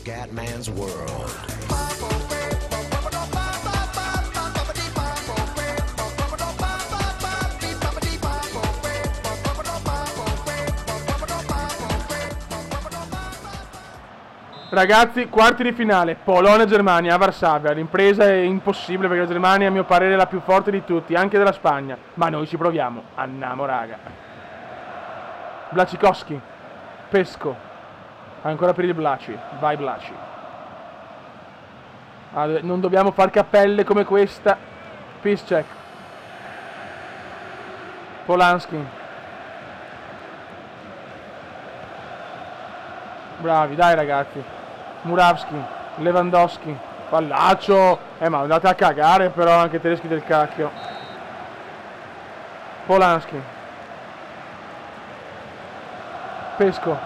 Scatman's World. Ragazzi, quarti di finale, Polonia-Germania a Varsavia. L'impresa è impossibile perché la Germania a mio parere è la più forte di tutti, anche della Spagna. Ma noi ci proviamo, andiamo raga. Blacikowski, Pesco, ancora per il Blaci, vai Blaci. Non dobbiamo far cappelle come questa. Piszczek, Polanski. Bravi, dai ragazzi. Murawski, Lewandowski, Pallaccio. Ma andate a cagare però anche tedeschi del cacchio. Polanski, Pesco,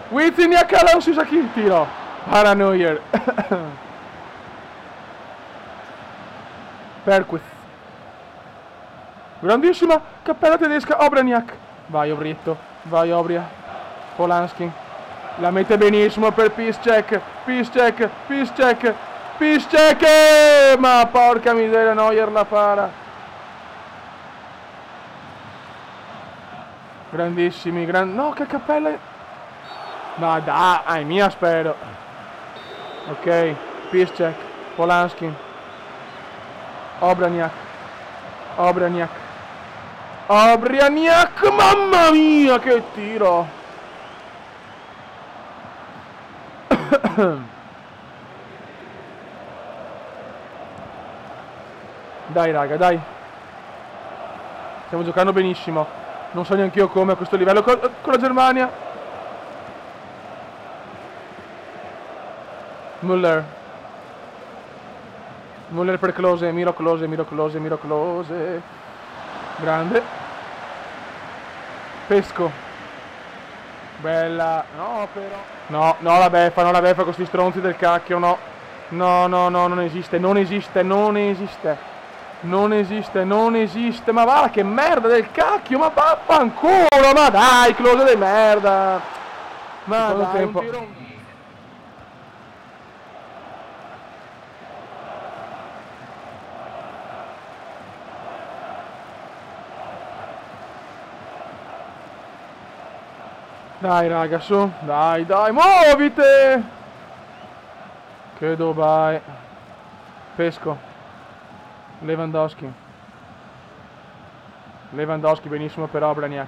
Wizniak, non si sa chi il tiro. Paranoier. Perquith, grandissima cappella tedesca. Obraniak, vai Obrietto, vai Obria. Polanski, la mette benissimo per Piszczek, ma porca miseria, Neuer la para. Grandissimi, no, che cappella. Ma dai, mia spero. Ok, Piszczek, Polanski, Obraniak, mamma mia che tiro. Dai raga, dai. Stiamo giocando benissimo. Non so neanche io come a questo livello con la Germania. Müller per Klose, Miro Klose. Grande. Pesco. Bella. No però. No, la beffa con questi stronzi del cacchio, no. No, non esiste. Ma va, che merda del cacchio, ma vaffanculo, ma dai, Klose di merda. Ma dai, tempo. Un tiro. Dai raga, su, dai, muovite! Che dobai. Pesco. Lewandowski, benissimo per Obraniak.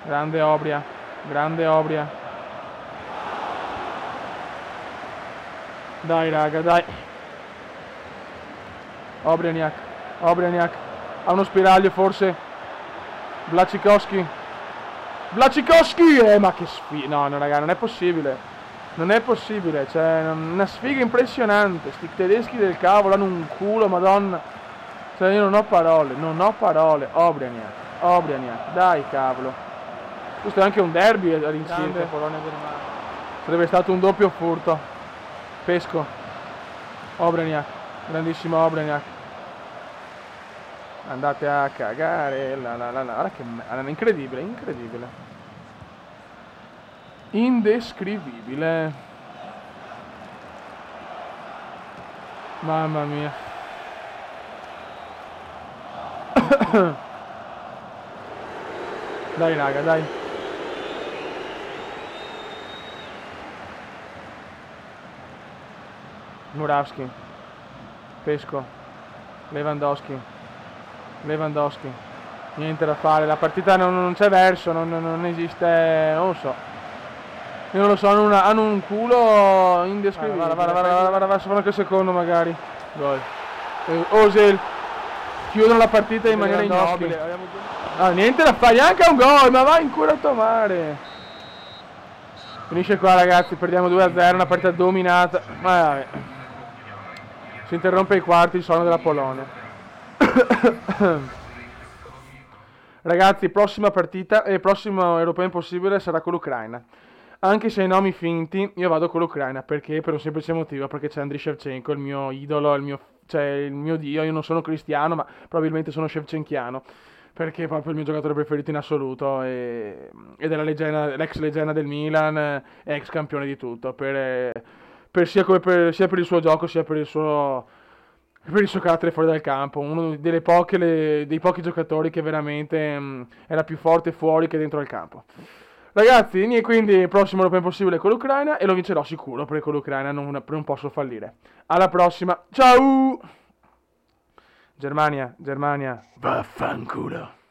Grande Obria. Dai raga, dai. Obraniak. Ha uno spiraglio forse. Blacikowski, ma che sfiga. No raga, non è possibile, cioè una sfiga impressionante. Sti tedeschi del cavolo hanno un culo, madonna. Cioè io non ho parole. Obraniak, dai cavolo. Questo è anche un derby all'inizio. Sarebbe stato un doppio furto. Pesco, Obraniak, grandissimo Obraniak. Andate a cagare. Guarda che incredibile. Indescrivibile. Mamma mia. Dai raga, dai. Murawski, Pesco, Lewandowski. Niente da fare, la partita non c'è verso, non esiste, non lo so. Io non lo so, hanno un culo indescrivibile. Guarda, fanno anche il secondo magari. Gol. Ozil. Chiudono la partita in maniera ignobile. Niente da fare, neanche a un gol, ma vai in curato mare. Finisce qua ragazzi, perdiamo 2-0, una partita dominata. Ma vabbè. Si interrompe i quarti, il sonno della Polonia. Ragazzi, prossima partita e prossimo europeo impossibile sarà con l'Ucraina. Anche se hai nomi finti, io vado con l'Ucraina perché per un semplice motivo, perché c'è Andriy Shevchenko, il mio idolo, il mio dio. Io non sono cristiano, ma probabilmente sono shevchenkiano. perché è proprio il mio giocatore preferito in assoluto ed è l'ex leggenda del Milan, ex campione di tutto, sia per il suo gioco sia per il suo carattere fuori dal campo, uno dei pochi giocatori che veramente era più forte fuori che dentro il campo. Ragazzi, quindi il prossimo Europeo possibile con l'Ucraina e lo vincerò sicuro perché con l'Ucraina non posso fallire. Alla prossima, ciao! Germania, vaffanculo.